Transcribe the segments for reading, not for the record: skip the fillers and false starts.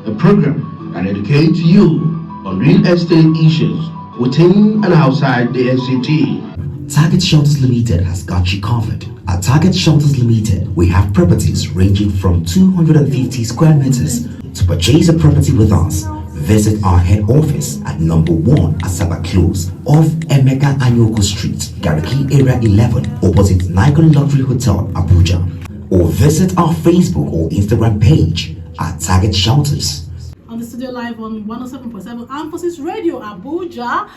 a program that educates you on real estate issues within and outside the FCT. Target Shelters Limited has got you covered. At Target Shelters Limited, we have properties ranging from 250 square meters. To purchase a property with us, visit our head office at number 1 Asaba Close off Emeka Anyoko Street, Gariki Area 11, opposite Nikon Luxury Hotel, Abuja. Or visit our Facebook or Instagram page at Target Shelters. On the studio live on 107.7 Emphasis Radio, Abuja,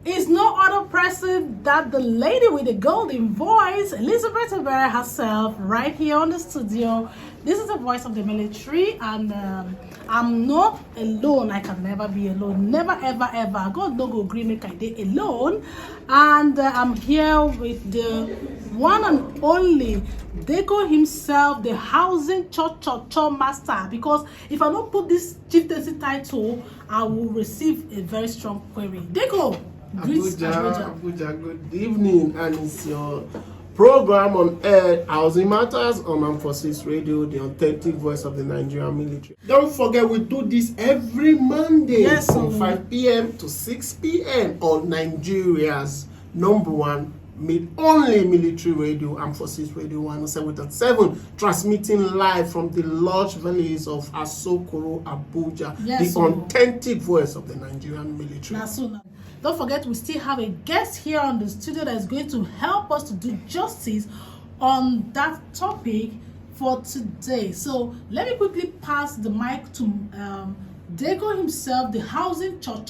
is no other person than the lady with the golden voice, Elizabeth Obere herself, right here on the studio. This is the voice of the military, and I'm not alone. I can never be alone. Never, ever, ever. God no go green make I dey alone. And I'm here with the one and only Deco himself, the housing cho master. Because if I don't put this chieftaincy title, I will receive a very strong query. Deco, Abuja, good evening, and it's your program on air, Housing Matters, on Emphasis Radio, the authentic voice of the Nigerian military. Don't forget, we do this every Monday from 5 p.m. to 6 p.m. on Nigeria's number one only military radio, Emphasis Radio 107.7, transmitting live from the lush valleys of Asokoro, Abuja, the authentic voice of the Nigerian military. Don't forget, we still have a guest here on the studio that is going to help us to do justice on that topic for today. So let me quickly pass the mic to Deco himself, the housing cho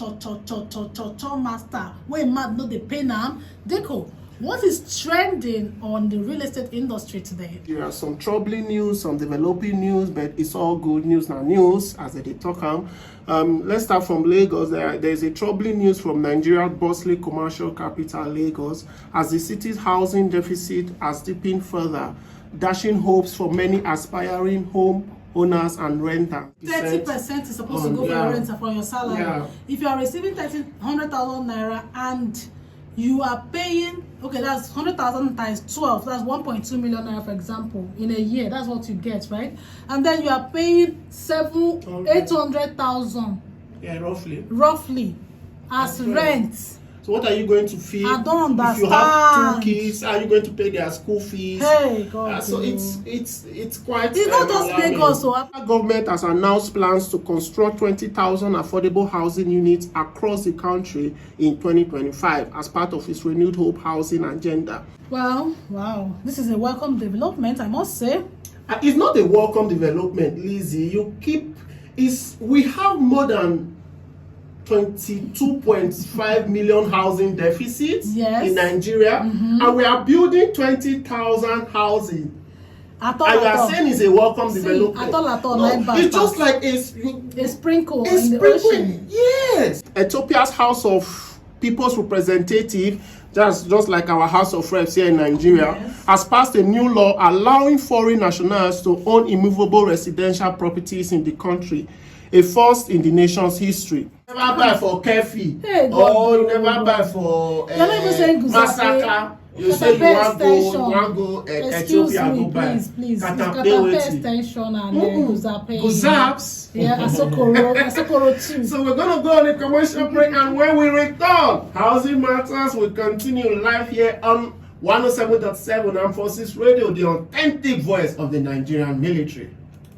master. Where mad not the pen am. Deco, what is trending on the real estate industry today? There are some troubling news, some developing news, but it's all good news now. News, as they talk on. Let's start from Lagos. There's a troubling news from Nigeria's bustling commercial capital, Lagos, as the city's housing deficit has deepened further, dashing hopes for many aspiring home owners and renters. 30% is supposed to go for your rent from your salary. Yeah. If you are receiving 100,000 naira and you are paying, okay, that's 100,000 times 12, that's 1.2 million naira, for example, in a year. That's what you get, right? And then you are paying 800,000. Yeah, roughly as rent. So what are you going to feed? I don't understand. If you have 2 kids, are you going to pay their school fees? Hey, God. So it's quite. It's not just Lagos. The government has announced plans to construct 20,000 affordable housing units across the country in 2025 as part of its renewed hope housing agenda. Well, wow, this is a welcome development, I must say. It's not a welcome development, Lizzie. We have more than 22.5 million housing deficits in Nigeria, and we are building 20,000 housing. And you are saying it's a welcome development. It's just like a sprinkle in the ocean. Yes. Ethiopia's House of People's Representative, just like our House of Reps here in Nigeria, has passed a new law allowing foreign nationals to own immovable residential properties in the country. A first in the nation's history. You never buy for Kefi, or you never buy for Massacre. You say you want go Ethiopia, go buy. Please. Katape extension and Guzaps. Yeah, Asokoro too. So we're going to go on a commercial break, and when we return, Housing Matters will continue live here on 107.7 Emphasis Radio, the authentic voice of the Nigerian military.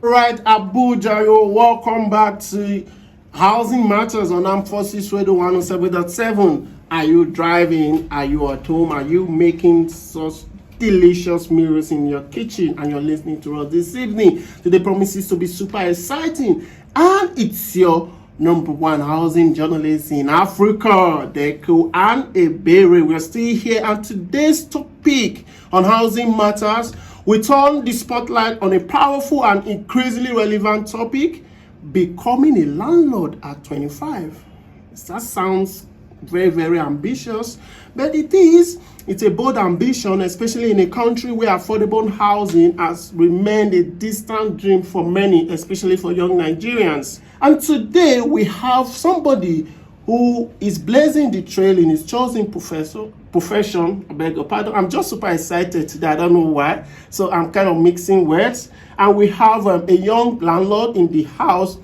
Right, Abuja, welcome back to Housing Matters on Emphasis Radio 107.7. Are you driving? Are you at home? Are you making such delicious meals in your kitchen and you're listening to us this evening? Today promises to be super exciting, and it's your number one housing journalist in Africa, Deco and Obere. We're still here, and today's topic on Housing Matters, we turn the spotlight on a powerful and increasingly relevant topic: becoming a landlord at 25. That sounds very, very ambitious, but it's a bold ambition, especially in a country where affordable housing has remained a distant dream for many, especially for young Nigerians. And today we have somebody who is blazing the trail in his chosen profession. I beg your pardon. I'm just super excited today. I don't know why. So I'm kind of mixing words. And we have a young landlord in the house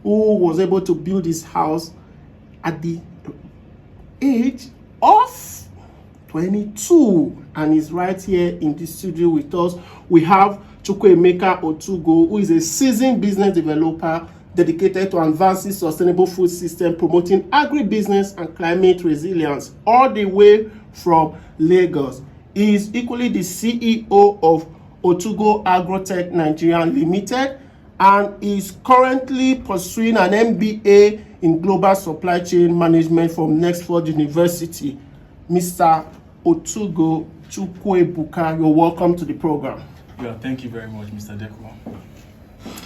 who was able to build his house at the age of 22, and is right here in the studio with us. We have Chukwuebuka Otugoh, who is a seasoned business developer dedicated to advancing sustainable food system, promoting agribusiness and climate resilience, all the way from Lagos. He is equally the CEO of Otugoh Agro-Tech Nigeria Limited, and is currently pursuing an MBA in Global Supply Chain Management from Nextford University. Mr. Otugoh Chukwuebuka, you're welcome to the program. Yeah, thank you very much, Mr. Deko.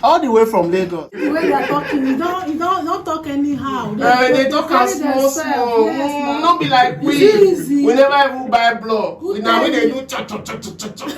All the way from Lagos. The way they are talking, you don't talk anyhow. They talk as small. Yes, Not be like we. Easy. We never even buy block. Now when they do cha.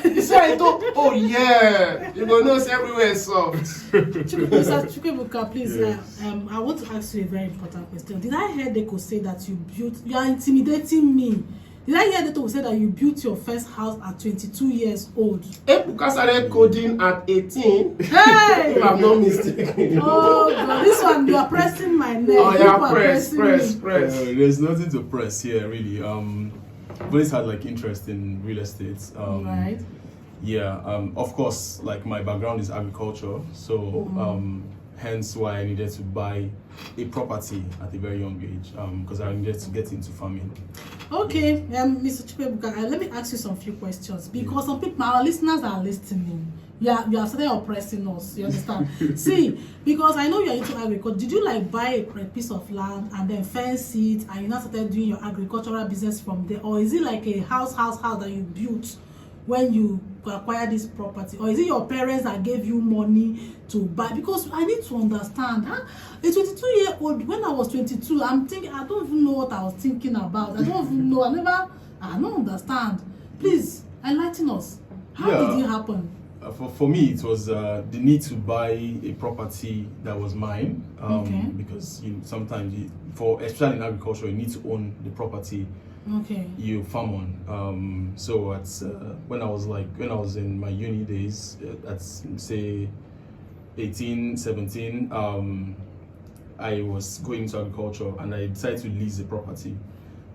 You say I thought, oh yeah, you go know everywhere is soft. Mr. Chukwuebuka, please, I want to ask you a very important question. Did I hear they could say that you are intimidating me? Did I hear that they say that you built your first house at 22 years old? Ebuka started coding at 18. Hey! If I'm not mistaken. Oh God, this one you are pressing my neck. Oh People yeah, are press. There's nothing to press here, really. I've always had like interest in real estate. Right. Yeah. Of course, like my background is agriculture, so hence why I needed to buy a property at a very young age, because I needed to get into farming. Okay, Mr. Chukwuebuka, let me ask you some few questions, because some people, our listeners are listening. You are starting oppressing us. You understand? See, because I know you are into agriculture. Did you like buy a piece of land and then fence it, and you now started doing your agricultural business from there, or is it like a house that you built when you acquire this property, or is it your parents that gave you money to buy? Because I need to understand. A 22-year-old, when I was 22, I'm thinking, I don't even know what I was thinking about. I don't even know. I don't understand. Please enlighten us. How did it happen? For me, it was the need to buy a property that was mine, because sometimes, especially in agriculture, you need to own the property you farm on. So when I was in my uni days, at say 18, 17, I was going into agriculture, and I decided to lease the property.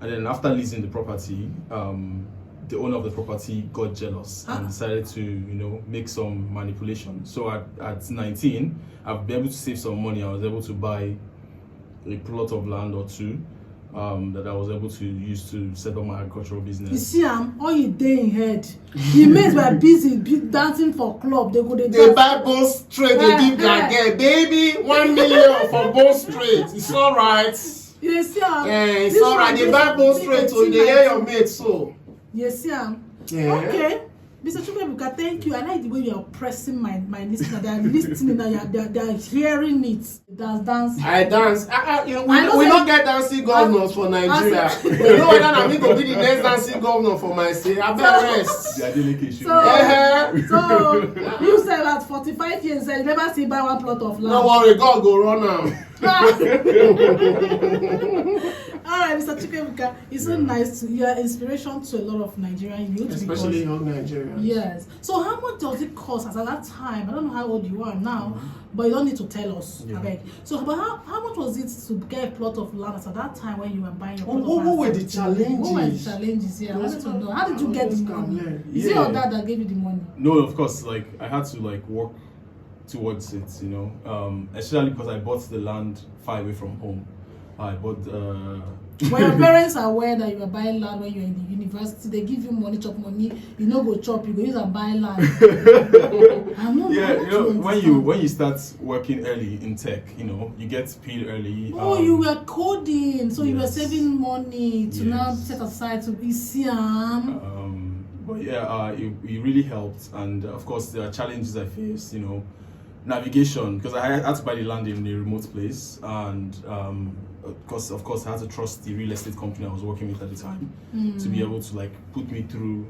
And then after leasing the property, the owner of the property got jealous and decided to, make some manipulation. So at 19, I've been able to save some money. I was able to buy a plot of land or two that I was able to use to set up my agricultural business. You see, all you day in head. The mates were busy dancing for club. They buy both straight. They give their girl, baby, 1 million for both straight. It's all right. You see, it's all right. They buy both straight, so they hear your mate so. Yes, yeah. Okay. Mr. Chukwuebuka, thank you. I like the way you are pressing my listeners. They are listening and they are hearing it. Dance. I dance. We don't get dancing governors for Nigeria. You know what I'm going to be the next dancing governor for my state. I better rest. So you said at 45 years, you never see buy one plot of land. No worry, God go run now. All right, Mr. Chukwuebuka, it's so nice to hear inspiration to a lot of Nigerian youth. Especially young Nigerians. Yes. So how much does it cost at that time? I don't know how old you are now, but you don't need to tell us. Yeah. Okay. So, but how much was it to get a plot of land at that time when you were buying your plot of land? What were the challenges? What were the challenges? Yeah, I wanted to know. How did you get the money? Is it your dad that gave you the money? No, of course. Like I had to work towards it, especially because I bought the land far away from home. I bought. When your parents are aware that you are buying land when you're in the university, they give you money, chop money. You no go chop, you go use and buy land. When you start working early in tech, you get paid early. Oh, you were coding, so you were saving money to now set aside to be Siam. But it really helped, and of course there are challenges I faced. Navigation, because I had to buy the land in a remote place, and of course I had to trust the real estate company I was working with at the time to be able to put me through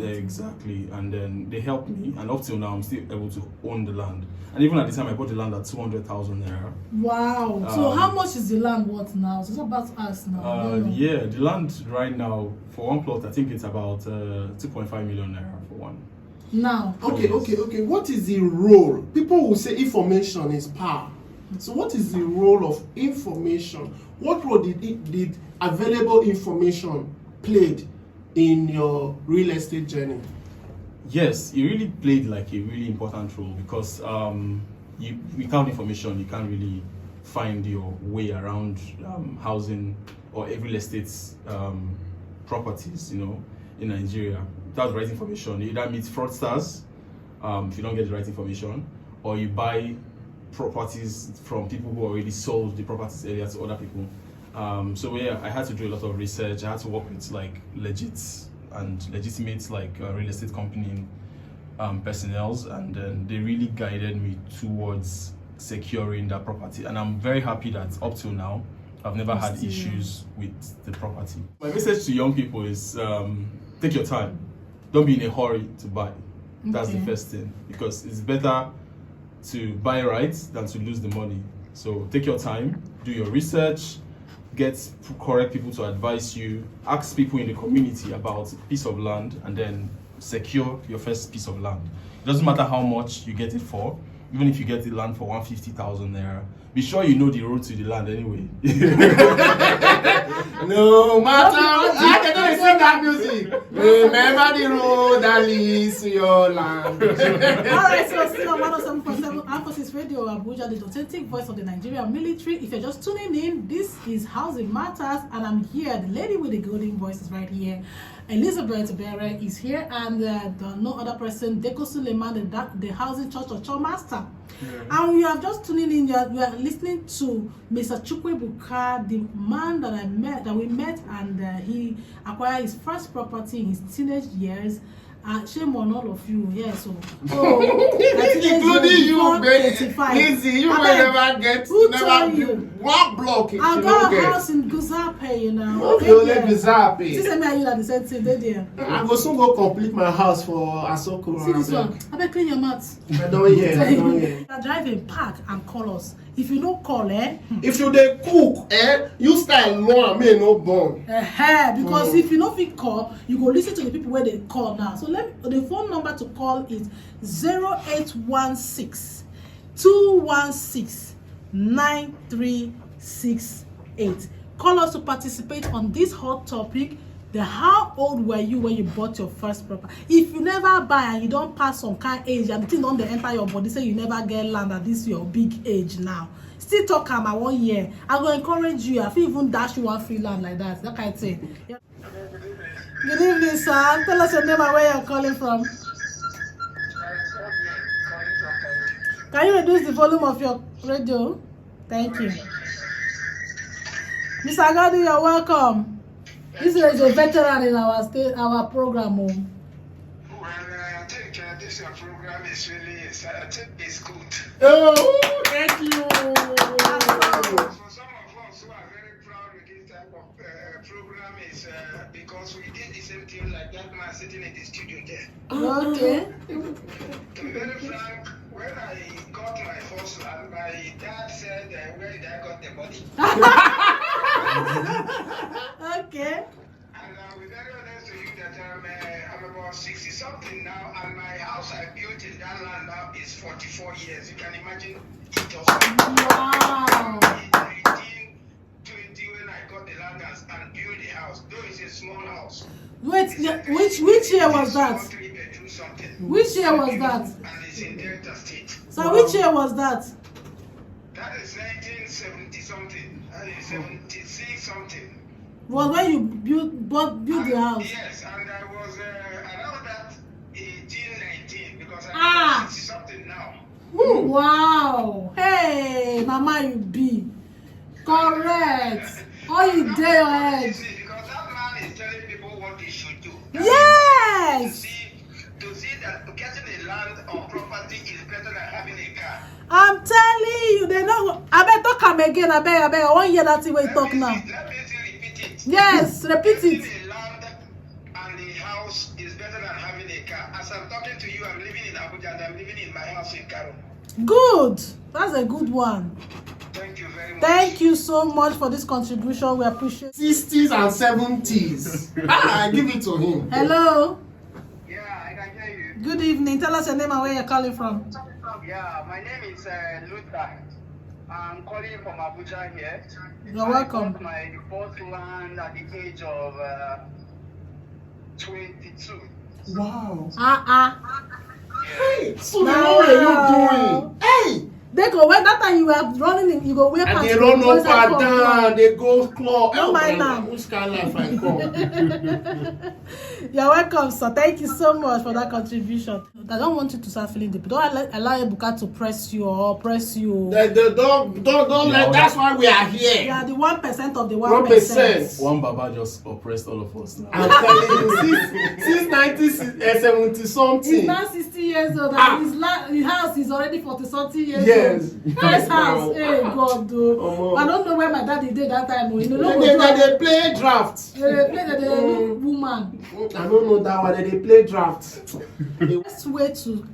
exactly, and then they helped me, and up till now I'm still able to own the land. And even at the time I bought the land at 200,000 naira. Wow. So how much is the land worth now? So it's about us now. The land right now for one plot, I think it's about 2.5 million naira for one. Now. Okay. What is the role? People will say information is power. So what is the role of information? What role did available information played in your real estate journey? Yes, it really played like a really important role because without information, you can't really find your way around housing or real estate properties, in Nigeria. Without the right information, you either meet fraudsters if you don't get the right information, or you buy properties from people who already sold the properties earlier to other people. So yeah, I had to do a lot of research. I had to work with like legitimate like real estate company personnels, and then they really guided me towards securing that property. And I'm very happy that up till now, I've never had issues with the property. My message to young people is take your time. Don't be in a hurry to buy. That's the first thing, because it's better to buy right than to lose the money. So take your time, do your research, get correct people to advise you, ask people in the community about a piece of land, and then secure your first piece of land. It doesn't matter how much you get it for, even if you get the land for 150,000 naira. Be sure you know the road to the land anyway. No matter what, I can sing that music. Remember the road that leads to your land. Alright, so still on 107.7 Emphasis Radio Abuja, the authentic voice of the Nigerian military. If you're just tuning in, this is Housing Matters, and I'm here. The lady with the golden voice is right here. Elizabeth Bere is here, and no other person, Deko Suleiman, the Housing Church of Church Master. And we are just tuning in. We are listening to Mr. Chukwuebuka, the man that we met, and he acquired his first property in his teenage years. Shame on all of you, yes. Including you, baby. Easy, you will never get one block. I got a house in Guzape, You only Guzape. This is me the same thing, there. I go soon go complete my house for Asoko. See this one. I better clean your mats. I don't hear. You drive a park and call us. If you don't call, if you dey cook, you style no me no born. Because if you don't fit call, you go listen to the people where they call now. So the phone number to call is 0816 216 9368. Call us to participate on this hot topic. How old were you when you bought your first property? If you never buy and you don't pass some kind of age and the thing don't enter your body, say you never get land at this your big age now, still talk am 1 year. I go encourage you. I feel even dash you one free land like that kind of thing. Yeah. Good evening, sir. Tell us your name and where you're calling from. Can you reduce the volume of your radio? Thank you. Mr. Agadi, you're welcome. This is a veteran in our program. Well, I think this program is really, I think it's good. Oh, thank you. For some of us who are very proud with this type of program is because we did the same thing like that man sitting in the studio there. Okay. To be very frank, when I got my first land, my dad said, where did I got the money? Okay. And I'll be very honest to you that I'm about 60 something now, and my house I built in that land now is 44 years. You can imagine it was Wow. 1920 when I got the land and built the house. Though it's a small house. Wait, which year was that? 3-bedroom something. Which year was that? And it's in Delta State. So which year was that? That is 1970 something. That is 76 something. Was when you built the house? Yes, and I was around that 18, 19 because I'm 60 something now. Wow. Hey, Mama, you be correct. All you dare your head. Because that man is telling people what they should do. Yes. To see that getting a land or property is better than having a car. I'm telling you, they know. I better talk am again. I beg. I want to hear that way talk now. Let me repeat it. Yes, repeat it. Getting a land and the house is better than having a car. As I'm talking to you, I'm living in Abuja and I'm living in my house in Karo. Good. That's a good one. Thank you very much. Thank you so much for this contribution. We appreciate it. 60s and 70s. I give it to him. Hello. Yeah, I can hear you. Good evening. Tell us your name and where you're calling from. Yeah, my name is Luther. I'm calling you from Abuja here. You're welcome. I bought my first land at the age of 22. Wow. Yes. So now what are you doing? Hey! They go when that time you were running in, you go way past. And they run up and down, they go claw. Oh my man. Which kind of life I come? You're welcome, sir. Thank you so much for that contribution. I don't want you to start feeling deep. Don't allow Ebuka to press you or oppress you. Don't let. That's why we are here. You are the 1% of the 1%. One Baba just oppressed all of us now. I'm telling you, since 1970 something. He's now 60 years old and his house is already 40 something years Yes. old. Nice house. Hey, God, though. I don't know where my daddy did that time. You know, they play draft. They play the woman. I don't know that one. They play draft. The best way to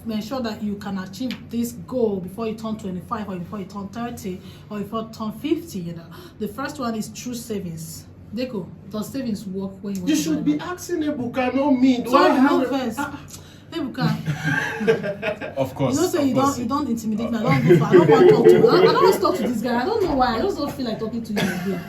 ensure that you can achieve this goal before you turn 25 or before you turn 30 or before you turn 50, you know, the first one is through savings. Deco, does savings work when you should be asking Ebuka, not me. Sorry, no first. Ebuka. Of course. You know, say you don't intimidate me. I don't want to talk to you. I don't want to talk to this guy. I don't know why. I just don't feel like talking to you again.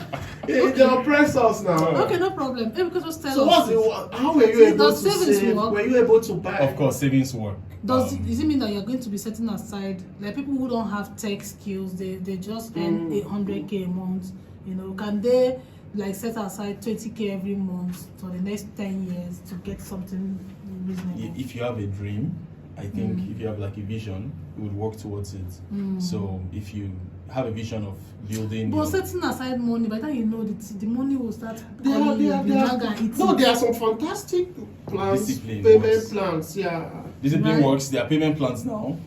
They oppress us now. Okay, no problem. Ebuka, just tell so us. How were you able to savings save? Work? Were you able to buy? Of course, savings work. Does it mean that you're going to be setting aside, like people who don't have tech skills, they just earn 800k a month, you know, can they like set aside 20k every month for the next 10 years to get something reasonable? If you have a dream, I think if you have like a vision, you would work towards it. So if you have a vision of building, but setting aside money, by the time you know the money will start There are some fantastic plans, payment plans. Yeah. Discipline works. There are payment plans now,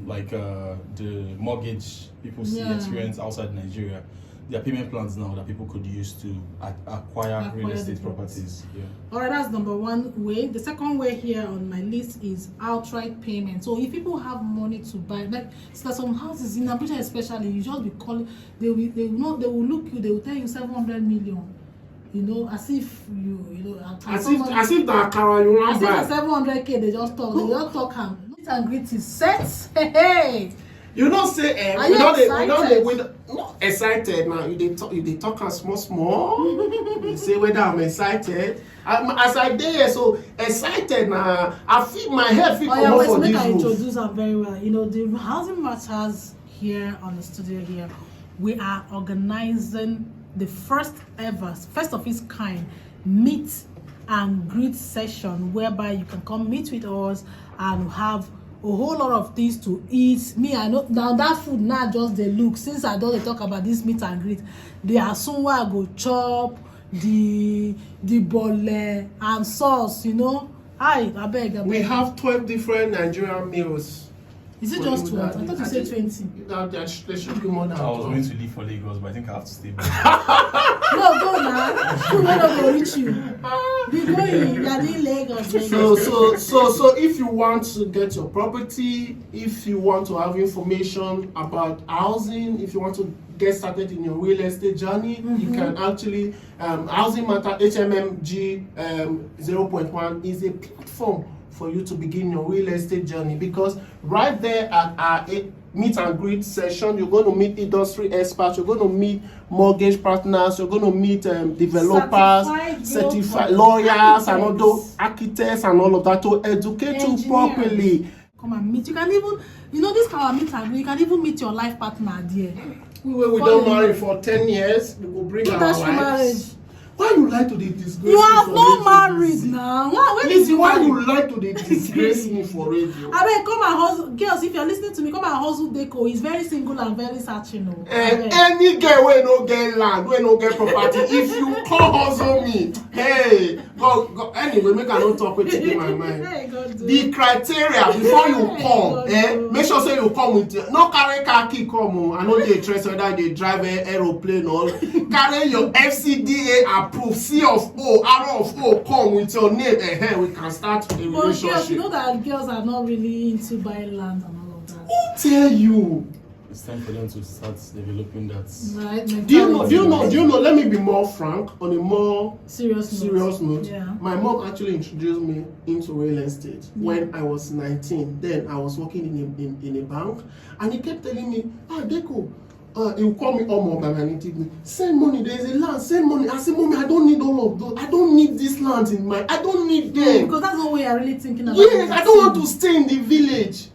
like the mortgage people see experience outside Nigeria. There are payment plans now that people could use to acquire real estate properties. Yeah. Alright, that's number one way. The second way here on my list is outright payment. So if people have money to buy, like so some houses in Abuja especially, you just be calling, they will look you, they will tell you 700 million. You know, as if as if that car you want to buy. As if 700k they just talk and meet and greet is set. Hey. You don't say we don't excited now. You talk as small. You say whether I'm excited. As I did so excited now. I feel my head feel come for this. I introduce her very well. You know, the Housing Matters here on the studio here, we are organizing the first of its kind meet and greet session whereby you can come meet with us and have a whole lot of things to eat. I know now that food now just the look. Since I don't talk about this meet and greet, there are somewhere I go chop the bole and sauce. You know, I beg. We have 12 different Nigerian meals. Is it just 12? I thought you said 20. There should be more than 12. I was going to leave for Lagos, but I think I have to stay back. No, go now. Food will not reach you. Be going. You are in Lagos. So if you want to get your property, if you want to have information about housing, if you want to get started in your real estate journey, you can actually Housing Matter HMMG 0.1 is a platform for you to begin your real estate journey, because right there at our meet and greet session, you're going to meet industry experts, you're going to meet mortgage partners, you're going to meet developers, certified lawyers, and all those architects and all of that to educate you properly. Come and meet. You can even, this kind of meet and greet, you can even meet your life partner there. We don't marry for 10 years, we will bring our wives. Marriage. Why you like to disgrace me? You have not married now. Why you like to disgrace me for radio? I mean, come and hustle, girls. If you're listening to me, come and hustle Deco. He's very single and very searching. Any girl wey no get land, wey no get property, if you come hustle me, hey, go. Anyway, make I don't talk with you in my mind. The criteria before you come, make sure say you come with no carry car key come. I know they trust whether they drive an aeroplane or carry your FCDA approved C of O, R of O, come with your name, and we can start a relationship. Girls, you know that girls are not really into buying land and all of that. Who tell you? It's time for them to start developing that. Right. Do you know? Let me be more frank on a more serious note. Yeah. My mom actually introduced me into real estate when I was 19. Then I was working in a bank, and he kept telling me, Deco, he would call me Omo by my native name. Send money, there is a land, send money. I said, Mommy, I don't need all of those. I don't need this land in my, I don't need them. Because that's the way you're really thinking about Yes, I don't want to stay in the village.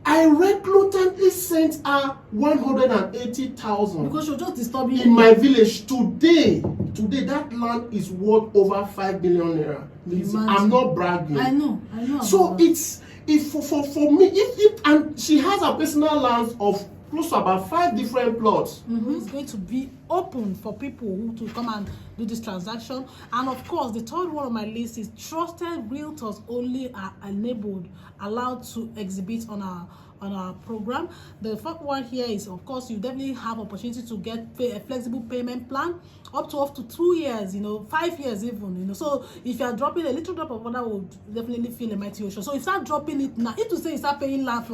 I reluctantly sent her 180,000 because you're just disturbing in my village. Today that land is worth over 5 billion naira. I'm not bragging. I know. So it's for me, if and she has a personal land of close to about 5 different plots. It's going to be open for people to come and do this transaction. And of course, the third one on my list is trusted realtors only are allowed to exhibit on our program. The fourth one here is, of course, you definitely have opportunity to get a flexible payment plan up to 2 years, 5 years even, So if you are dropping a little drop of water, would definitely feel a mighty ocean. So if you start dropping it now, if you say you start paying land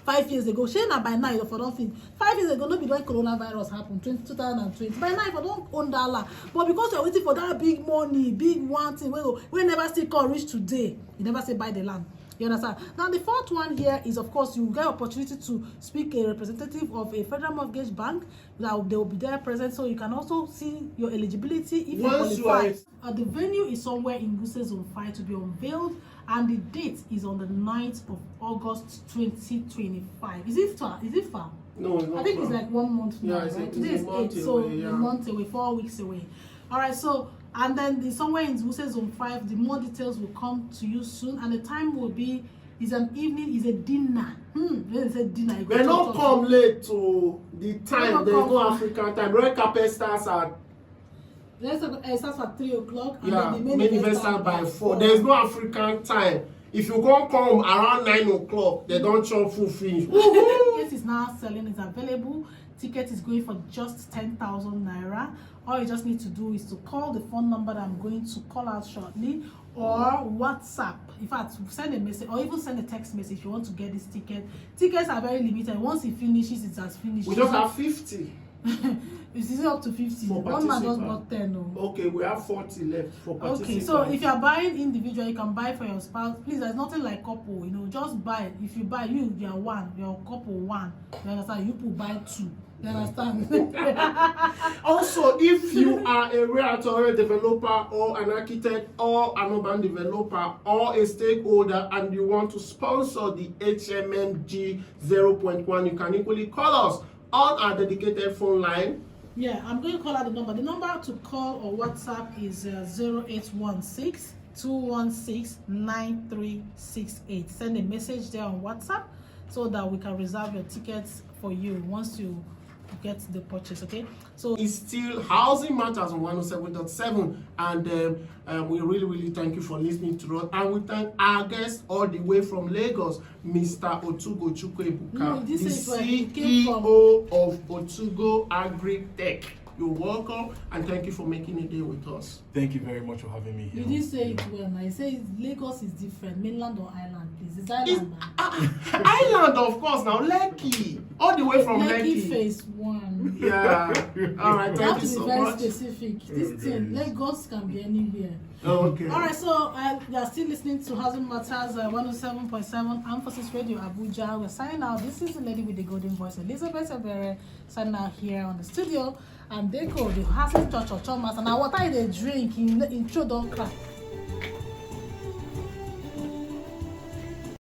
5 years ago, shey na by now you for don't feel 5 years ago, no be when coronavirus happened, 2020. By now if I don't own that land, but because you're waiting for that big money, big one thing, we never still call reach today, you never say buy the land. You understand? Now the fourth one here is, of course, you get opportunity to speak a representative of a federal mortgage bank. That they will be there present, so you can also see your eligibility if you qualify. The venue is somewhere in Wuse Zone 5 to be unveiled, and the date is on the 9th of August 2025. Is it far? No, it's not. I think it's like 1 month now, right? Today is 8, so away, a month away, 4 weeks away. All right, so and then somewhere in Wuse Zone 5, the more details will come to you soon, and the time will be is an evening, is a dinner. It's a dinner. They don't come late to the time. There's no African time. Red carpet starts at. It starts at 3 o'clock. Yeah, and then the main event starts by 4. There's no African time. If you go come around 9 o'clock, they don't chop full finish. Ticket is now selling, is available. Ticket is going for just 10,000 naira. All you just need to do is to call the phone number that I'm going to call out shortly, or WhatsApp. In fact, send a message or even send a text message if you want to get this ticket. Tickets are very limited. Once it finishes, it has finished. We just have 50. It's easy up to 50. One man just bought 10. Okay, we have 40 left for participants. Okay, so if you are buying individual, you can buy for your spouse. Please, there's nothing like couple. Just buy. If you buy, you are one. Your couple one. You understand? You could buy 2. You understand? Also, if you are a realtor, a developer, or an architect, or an urban developer, or a stakeholder, and you want to sponsor the HMMG 0.1, you can equally call us on our dedicated phone line. Yeah, I'm going to call out the number. The number to call or WhatsApp is 0816 216 9368. Send a message there on WhatsApp so that we can reserve your tickets for you once you get the purchase. Okay, so it's still Housing Matters on 107.7, and we really thank you for listening to us, and we thank our guest all the way from Lagos, Mr. Otugoh Chukwuebuka, the CEO of Otugoh Agro-Tech. You're welcome, and thank you for making a day with us. Thank you very much for having me here. You did say it well. Now you say Lagos is different, mainland or island, please. It's island. Island, of course. Now Lekki, all the way from Lekki. Phase 1. Yeah. All right. Thank you so much. You have to be very specific. This thing, Lagos can be anywhere. Okay. All right. So you are still listening to Housing Matters 107.7 Emphasis Radio Abuja. We're signing out. This is the lady with the golden voice, Elizabeth Ebere, signing out here on the studio. And Deco, the Housing Church of Thomas, and what I they drink in intro don't crack.